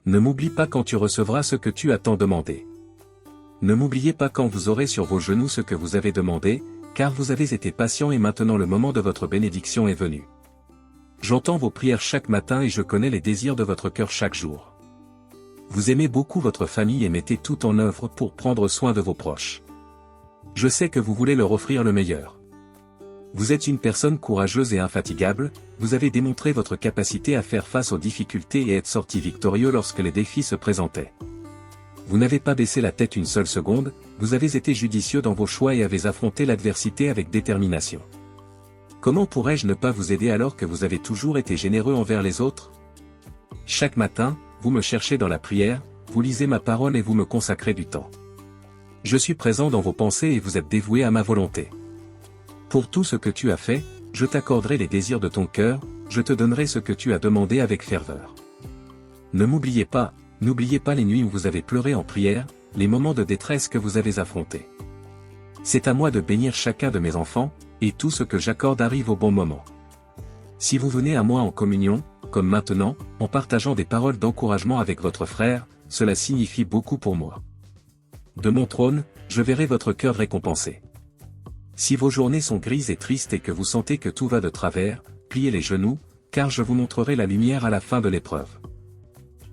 Ne m'oublie pas quand tu recevras ce que tu as tant demandé. Ne m'oubliez pas quand vous aurez sur vos genoux ce que vous avez demandé, car vous avez été patient et maintenant le moment de votre bénédiction est venu. J'entends vos prières chaque matin et je connais les désirs de votre cœur chaque jour. Vous aimez beaucoup votre famille et mettez tout en œuvre pour prendre soin de vos proches. Je sais que vous voulez leur offrir le meilleur. Vous êtes une personne courageuse et infatigable, vous avez démontré votre capacité à faire face aux difficultés et être sorti victorieux lorsque les défis se présentaient. Vous n'avez pas baissé la tête une seule seconde, vous avez été judicieux dans vos choix et avez affronté l'adversité avec détermination. Comment pourrais-je ne pas vous aider alors que vous avez toujours été généreux envers les autres? Chaque matin, vous me cherchez dans la prière, vous lisez ma parole et vous me consacrez du temps. Je suis présent dans vos pensées et vous êtes dévoué à ma volonté. Pour tout ce que tu as fait, je t'accorderai les désirs de ton cœur, je te donnerai ce que tu as demandé avec ferveur. Ne m'oubliez pas, n'oubliez pas les nuits où vous avez pleuré en prière, les moments de détresse que vous avez affrontés. C'est à moi de bénir chacun de mes enfants, et tout ce que j'accorde arrive au bon moment. Si vous venez à moi en communion, comme maintenant, en partageant des paroles d'encouragement avec votre frère, cela signifie beaucoup pour moi. De mon trône, je verrai votre cœur récompensé. Si vos journées sont grises et tristes et que vous sentez que tout va de travers, pliez les genoux, car je vous montrerai la lumière à la fin de l'épreuve.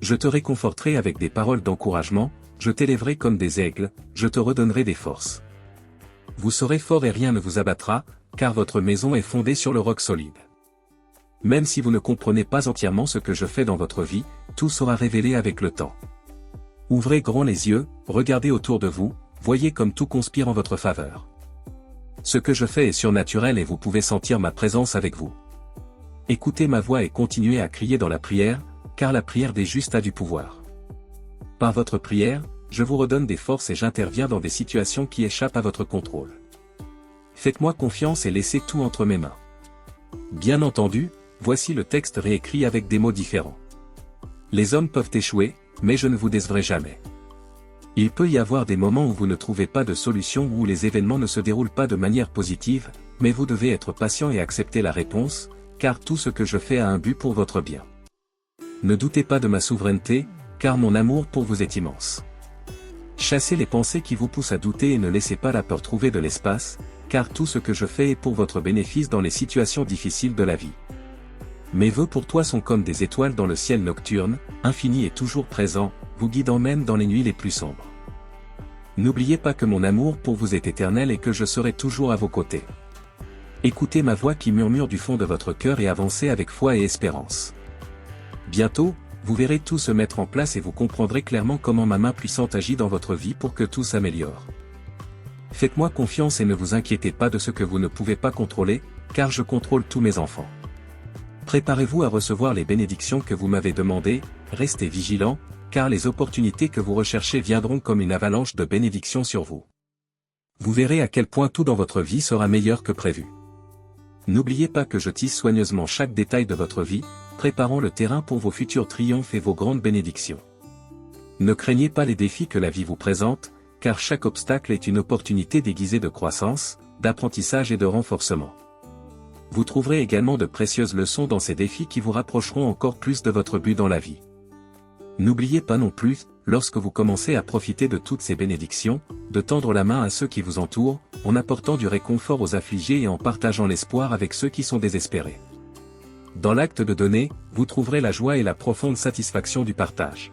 Je te réconforterai avec des paroles d'encouragement, je t'élèverai comme des aigles, je te redonnerai des forces. Vous serez fort et rien ne vous abattra, car votre maison est fondée sur le roc solide. Même si vous ne comprenez pas entièrement ce que je fais dans votre vie, tout sera révélé avec le temps. Ouvrez grand les yeux, regardez autour de vous, voyez comme tout conspire en votre faveur. Ce que je fais est surnaturel et vous pouvez sentir ma présence avec vous. Écoutez ma voix et continuez à crier dans la prière, car la prière des justes a du pouvoir. Par votre prière, je vous redonne des forces et j'interviens dans des situations qui échappent à votre contrôle. Faites-moi confiance et laissez tout entre mes mains. Bien entendu, voici le texte réécrit avec des mots différents. Les hommes peuvent échouer, mais je ne vous décevrai jamais. Il peut y avoir des moments où vous ne trouvez pas de solution ou où les événements ne se déroulent pas de manière positive, mais vous devez être patient et accepter la réponse, car tout ce que je fais a un but pour votre bien. Ne doutez pas de ma souveraineté, car mon amour pour vous est immense. Chassez les pensées qui vous poussent à douter et ne laissez pas la peur trouver de l'espace, car tout ce que je fais est pour votre bénéfice dans les situations difficiles de la vie. Mes vœux pour toi sont comme des étoiles dans le ciel nocturne, infini et toujours présent, vous guidant même dans les nuits les plus sombres. N'oubliez pas que mon amour pour vous est éternel et que je serai toujours à vos côtés. Écoutez ma voix qui murmure du fond de votre cœur et avancez avec foi et espérance. Bientôt, vous verrez tout se mettre en place et vous comprendrez clairement comment ma main puissante agit dans votre vie pour que tout s'améliore. Faites-moi confiance et ne vous inquiétez pas de ce que vous ne pouvez pas contrôler, car je contrôle tous mes enfants. Préparez-vous à recevoir les bénédictions que vous m'avez demandées, restez vigilants, car les opportunités que vous recherchez viendront comme une avalanche de bénédictions sur vous. Vous verrez à quel point tout dans votre vie sera meilleur que prévu. N'oubliez pas que je tisse soigneusement chaque détail de votre vie, préparant le terrain pour vos futurs triomphes et vos grandes bénédictions. Ne craignez pas les défis que la vie vous présente, car chaque obstacle est une opportunité déguisée de croissance, d'apprentissage et de renforcement. Vous trouverez également de précieuses leçons dans ces défis qui vous rapprocheront encore plus de votre but dans la vie. N'oubliez pas non plus, lorsque vous commencez à profiter de toutes ces bénédictions, de tendre la main à ceux qui vous entourent, en apportant du réconfort aux affligés et en partageant l'espoir avec ceux qui sont désespérés. Dans l'acte de donner, vous trouverez la joie et la profonde satisfaction du partage.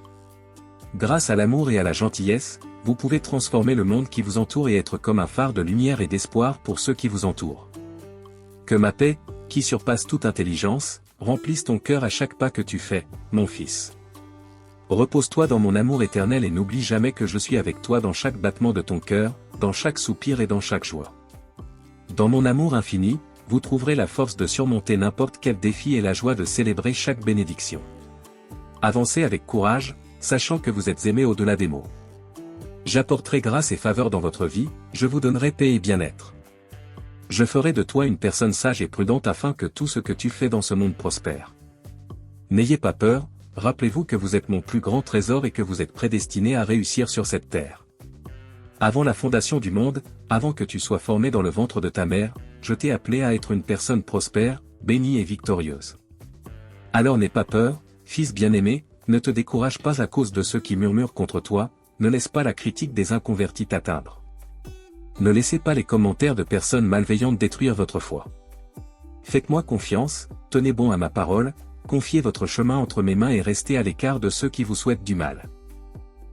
Grâce à l'amour et à la gentillesse, vous pouvez transformer le monde qui vous entoure et être comme un phare de lumière et d'espoir pour ceux qui vous entourent. Que ma paix, qui surpasse toute intelligence, remplisse ton cœur à chaque pas que tu fais, mon fils. Repose-toi dans mon amour éternel et n'oublie jamais que je suis avec toi dans chaque battement de ton cœur, dans chaque soupir et dans chaque joie. Dans mon amour infini, vous trouverez la force de surmonter n'importe quel défi et la joie de célébrer chaque bénédiction. Avancez avec courage, sachant que vous êtes aimé au-delà des mots. J'apporterai grâce et faveur dans votre vie, je vous donnerai paix et bien-être. Je ferai de toi une personne sage et prudente afin que tout ce que tu fais dans ce monde prospère. N'ayez pas peur, rappelez-vous que vous êtes mon plus grand trésor et que vous êtes prédestiné à réussir sur cette terre. Avant la fondation du monde, avant que tu sois formé dans le ventre de ta mère, je t'ai appelé à être une personne prospère, bénie et victorieuse. Alors n'aie pas peur, fils bien-aimé, ne te décourage pas à cause de ceux qui murmurent contre toi, ne laisse pas la critique des inconvertis t'atteindre. Ne laissez pas les commentaires de personnes malveillantes détruire votre foi. Faites-moi confiance, tenez bon à ma parole, confiez votre chemin entre mes mains et restez à l'écart de ceux qui vous souhaitent du mal.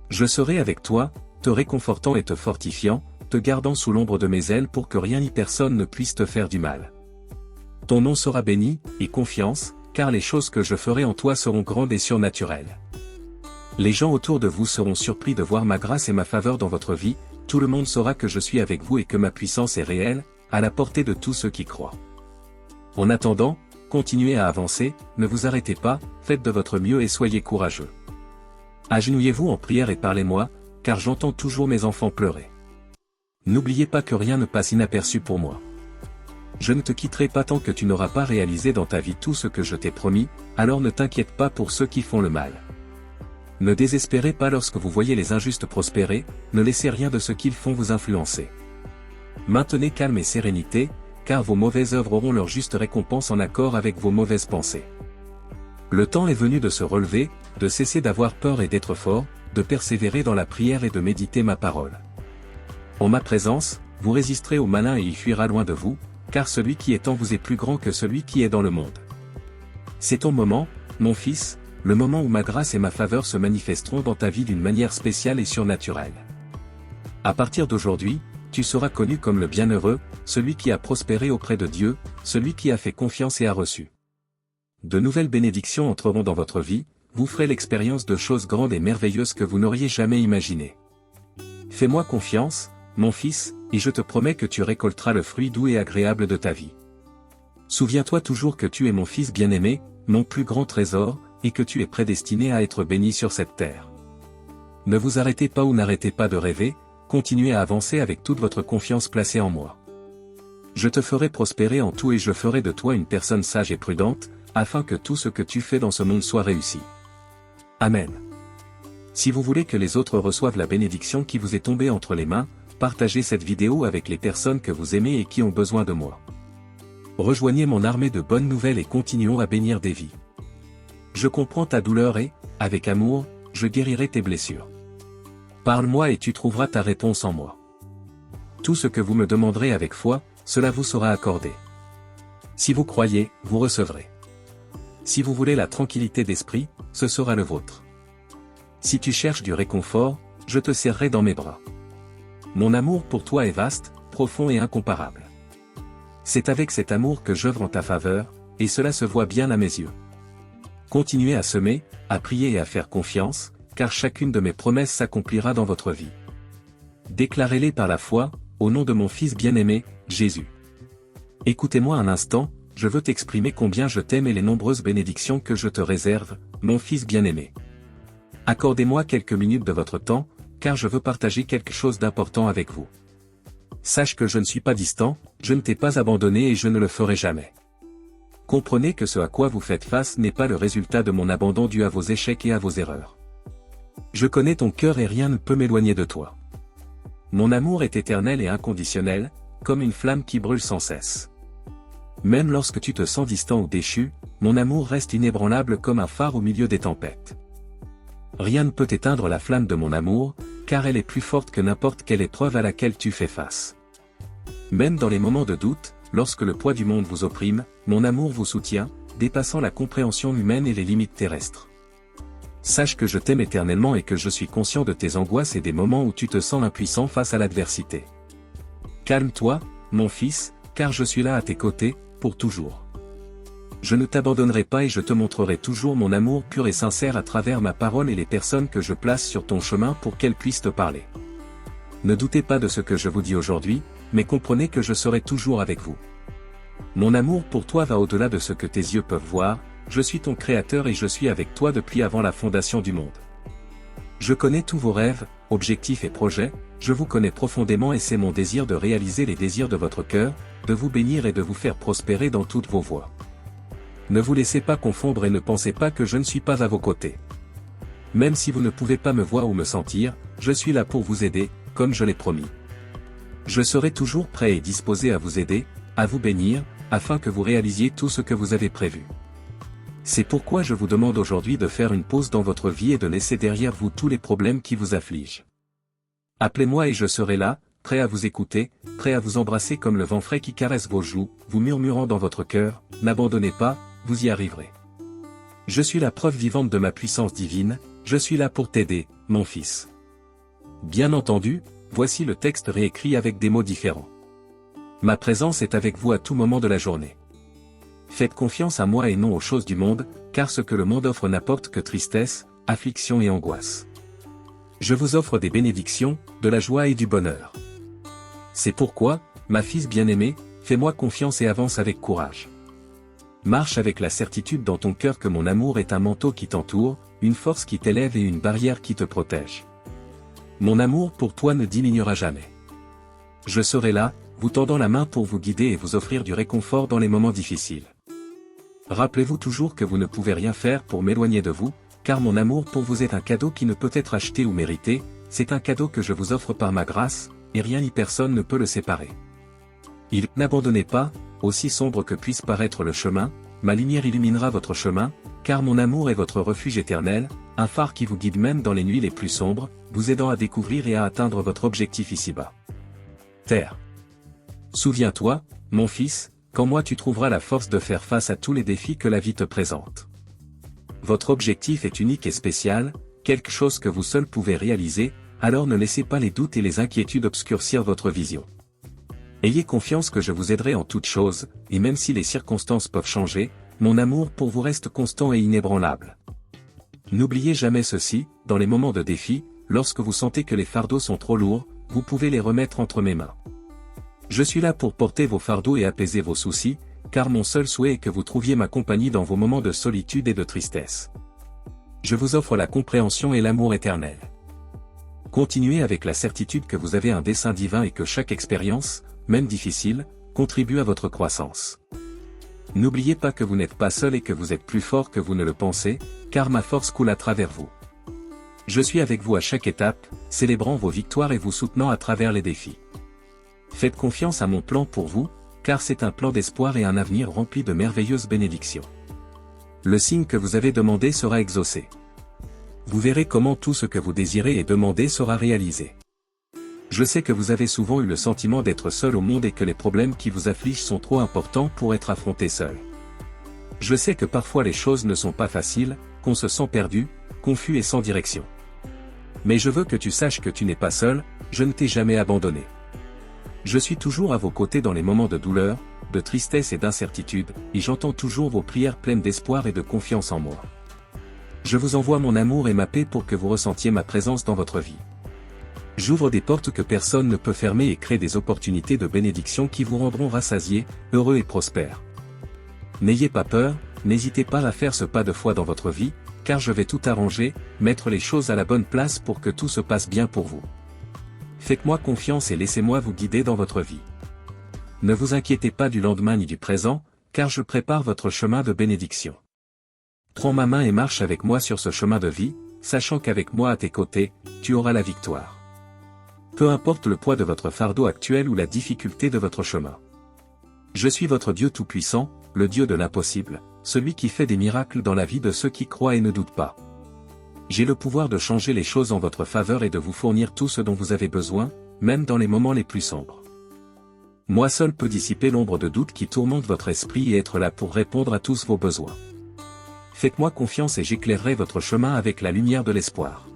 Je serai avec toi, te réconfortant et te fortifiant, te gardant sous l'ombre de mes ailes pour que rien ni personne ne puisse te faire du mal. Ton nom sera béni, et confiance, car les choses que je ferai en toi seront grandes et surnaturelles. Les gens autour de vous seront surpris de voir ma grâce et ma faveur dans votre vie, tout le monde saura que je suis avec vous et que ma puissance est réelle, à la portée de tous ceux qui croient. En attendant, continuez à avancer, ne vous arrêtez pas, faites de votre mieux et soyez courageux. Agenouillez-vous en prière et parlez-moi, car j'entends toujours mes enfants pleurer. N'oubliez pas que rien ne passe inaperçu pour moi. Je ne te quitterai pas tant que tu n'auras pas réalisé dans ta vie tout ce que je t'ai promis, alors ne t'inquiète pas pour ceux qui font le mal. Ne désespérez pas lorsque vous voyez les injustes prospérer, ne laissez rien de ce qu'ils font vous influencer. Maintenez calme et sérénité, car vos mauvaises œuvres auront leur juste récompense en accord avec vos mauvaises pensées. Le temps est venu de se relever, de cesser d'avoir peur et d'être fort, de persévérer dans la prière et de méditer ma parole. En ma présence, vous résisterez au malin et il fuira loin de vous, car celui qui est en vous est plus grand que celui qui est dans le monde. C'est ton moment, mon fils, le moment où ma grâce et ma faveur se manifesteront dans ta vie d'une manière spéciale et surnaturelle. À partir d'aujourd'hui, tu seras connu comme le bienheureux, celui qui a prospéré auprès de Dieu, celui qui a fait confiance et a reçu. De nouvelles bénédictions entreront dans votre vie, vous ferez l'expérience de choses grandes et merveilleuses que vous n'auriez jamais imaginées. Fais-moi confiance, mon fils, et je te promets que tu récolteras le fruit doux et agréable de ta vie. Souviens-toi toujours que tu es mon fils bien-aimé, mon plus grand trésor, et que tu es prédestiné à être béni sur cette terre. Ne vous arrêtez pas ou n'arrêtez pas de rêver, continuez à avancer avec toute votre confiance placée en moi. Je te ferai prospérer en tout et je ferai de toi une personne sage et prudente, afin que tout ce que tu fais dans ce monde soit réussi. Amen. Si vous voulez que les autres reçoivent la bénédiction qui vous est tombée entre les mains, partagez cette vidéo avec les personnes que vous aimez et qui ont besoin de moi. Rejoignez mon armée de bonnes nouvelles et continuons à bénir des vies. Je comprends ta douleur et, avec amour, je guérirai tes blessures. Parle-moi et tu trouveras ta réponse en moi. Tout ce que vous me demanderez avec foi, cela vous sera accordé. Si vous croyez, vous recevrez. Si vous voulez la tranquillité d'esprit, ce sera le vôtre. Si tu cherches du réconfort, je te serrerai dans mes bras. Mon amour pour toi est vaste, profond et incomparable. C'est avec cet amour que j'œuvre en ta faveur, et cela se voit bien à mes yeux. Continuez à semer, à prier et à faire confiance, car chacune de mes promesses s'accomplira dans votre vie. Déclarez-les par la foi, au nom de mon Fils bien-aimé, Jésus. Écoutez-moi un instant, je veux t'exprimer combien je t'aime et les nombreuses bénédictions que je te réserve, mon Fils bien-aimé. Accordez-moi quelques minutes de votre temps, car je veux partager quelque chose d'important avec vous. Sache que je ne suis pas distant, je ne t'ai pas abandonné et je ne le ferai jamais. Comprenez que ce à quoi vous faites face n'est pas le résultat de mon abandon dû à vos échecs et à vos erreurs. Je connais ton cœur et rien ne peut m'éloigner de toi. Mon amour est éternel et inconditionnel, comme une flamme qui brûle sans cesse. Même lorsque tu te sens distant ou déchu, mon amour reste inébranlable comme un phare au milieu des tempêtes. Rien ne peut éteindre la flamme de mon amour, car elle est plus forte que n'importe quelle épreuve à laquelle tu fais face. Même dans les moments de doute, lorsque le poids du monde vous opprime, mon amour vous soutient, dépassant la compréhension humaine et les limites terrestres. Sache que je t'aime éternellement et que je suis conscient de tes angoisses et des moments où tu te sens impuissant face à l'adversité. Calme-toi, mon fils, car je suis là à tes côtés, pour toujours. Je ne t'abandonnerai pas et je te montrerai toujours mon amour pur et sincère à travers ma parole et les personnes que je place sur ton chemin pour qu'elles puissent te parler. Ne doutez pas de ce que je vous dis aujourd'hui, mais comprenez que je serai toujours avec vous. Mon amour pour toi va au-delà de ce que tes yeux peuvent voir, je suis ton créateur et je suis avec toi depuis avant la fondation du monde. Je connais tous vos rêves, objectifs et projets, je vous connais profondément et c'est mon désir de réaliser les désirs de votre cœur, de vous bénir et de vous faire prospérer dans toutes vos voies. Ne vous laissez pas confondre et ne pensez pas que je ne suis pas à vos côtés. Même si vous ne pouvez pas me voir ou me sentir, je suis là pour vous aider, comme je l'ai promis. Je serai toujours prêt et disposé à vous aider, à vous bénir, afin que vous réalisiez tout ce que vous avez prévu. C'est pourquoi je vous demande aujourd'hui de faire une pause dans votre vie et de laisser derrière vous tous les problèmes qui vous affligent. Appelez-moi et je serai là, prêt à vous écouter, prêt à vous embrasser comme le vent frais qui caresse vos joues, vous murmurant dans votre cœur, n'abandonnez pas, vous y arriverez. Je suis la preuve vivante de ma puissance divine, je suis là pour t'aider, mon fils. Bien entendu, voici le texte réécrit avec des mots différents. Ma présence est avec vous à tout moment de la journée. Faites confiance à moi et non aux choses du monde, car ce que le monde offre n'apporte que tristesse, affliction et angoisse. Je vous offre des bénédictions, de la joie et du bonheur. C'est pourquoi, ma fils bien-aimée, fais-moi confiance et avance avec courage. Marche avec la certitude dans ton cœur que mon amour est un manteau qui t'entoure, une force qui t'élève et une barrière qui te protège. Mon amour pour toi ne diminuera jamais. Je serai là, vous tendant la main pour vous guider et vous offrir du réconfort dans les moments difficiles. Rappelez-vous toujours que vous ne pouvez rien faire pour m'éloigner de vous, car mon amour pour vous est un cadeau qui ne peut être acheté ou mérité, c'est un cadeau que je vous offre par ma grâce, et rien ni personne ne peut le séparer. N'abandonnez pas, aussi sombre que puisse paraître le chemin, ma lumière illuminera votre chemin, car mon amour est votre refuge éternel, un phare qui vous guide même dans les nuits les plus sombres, vous aidant à découvrir et à atteindre votre objectif ici-bas. Terre. Souviens-toi, mon fils, qu'en moi tu trouveras la force de faire face à tous les défis que la vie te présente. Votre objectif est unique et spécial, quelque chose que vous seul pouvez réaliser, alors ne laissez pas les doutes et les inquiétudes obscurcir votre vision. Ayez confiance que je vous aiderai en toutes choses, et même si les circonstances peuvent changer, mon amour pour vous reste constant et inébranlable. N'oubliez jamais ceci, dans les moments de défi, lorsque vous sentez que les fardeaux sont trop lourds, vous pouvez les remettre entre mes mains. Je suis là pour porter vos fardeaux et apaiser vos soucis, car mon seul souhait est que vous trouviez ma compagnie dans vos moments de solitude et de tristesse. Je vous offre la compréhension et l'amour éternel. Continuez avec la certitude que vous avez un dessein divin et que chaque expérience, même difficile, contribue à votre croissance. N'oubliez pas que vous n'êtes pas seul et que vous êtes plus fort que vous ne le pensez, car ma force coule à travers vous. Je suis avec vous à chaque étape, célébrant vos victoires et vous soutenant à travers les défis. Faites confiance à mon plan pour vous, car c'est un plan d'espoir et un avenir rempli de merveilleuses bénédictions. Le signe que vous avez demandé sera exaucé. Vous verrez comment tout ce que vous désirez et demandez sera réalisé. Je sais que vous avez souvent eu le sentiment d'être seul au monde et que les problèmes qui vous affligent sont trop importants pour être affrontés seul. Je sais que parfois les choses ne sont pas faciles, qu'on se sent perdu, confus et sans direction. Mais je veux que tu saches que tu n'es pas seul, je ne t'ai jamais abandonné. Je suis toujours à vos côtés dans les moments de douleur, de tristesse et d'incertitude, et j'entends toujours vos prières pleines d'espoir et de confiance en moi. Je vous envoie mon amour et ma paix pour que vous ressentiez ma présence dans votre vie. J'ouvre des portes que personne ne peut fermer et crée des opportunités de bénédiction qui vous rendront rassasiés, heureux et prospères. N'ayez pas peur, n'hésitez pas à faire ce pas de foi dans votre vie, car je vais tout arranger, mettre les choses à la bonne place pour que tout se passe bien pour vous. Faites-moi confiance et laissez-moi vous guider dans votre vie. Ne vous inquiétez pas du lendemain ni du présent, car je prépare votre chemin de bénédiction. Prends ma main et marche avec moi sur ce chemin de vie, sachant qu'avec moi à tes côtés, tu auras la victoire. Peu importe le poids de votre fardeau actuel ou la difficulté de votre chemin. Je suis votre Dieu tout-puissant, le Dieu de l'impossible, celui qui fait des miracles dans la vie de ceux qui croient et ne doutent pas. J'ai le pouvoir de changer les choses en votre faveur et de vous fournir tout ce dont vous avez besoin, même dans les moments les plus sombres. Moi seul peux dissiper l'ombre de doute qui tourmente votre esprit et être là pour répondre à tous vos besoins. Faites-moi confiance et j'éclairerai votre chemin avec la lumière de l'espoir.